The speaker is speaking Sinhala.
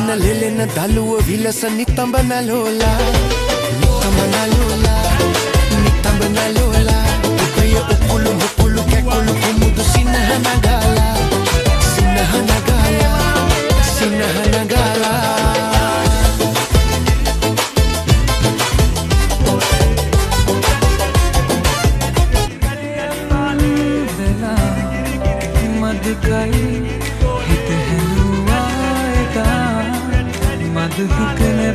ලෙලෙන දලුව විලස නිතඹ නලෝලා නිතඹ නලෝලා නිතඹ නලෝලා ප්‍රිය උකුළු මුකුළු කැකුළු කුමුදු සිනහ නගාලා සිනහ නගාලා සිනහ නගාලා मधुकई हित है मधुहिक ने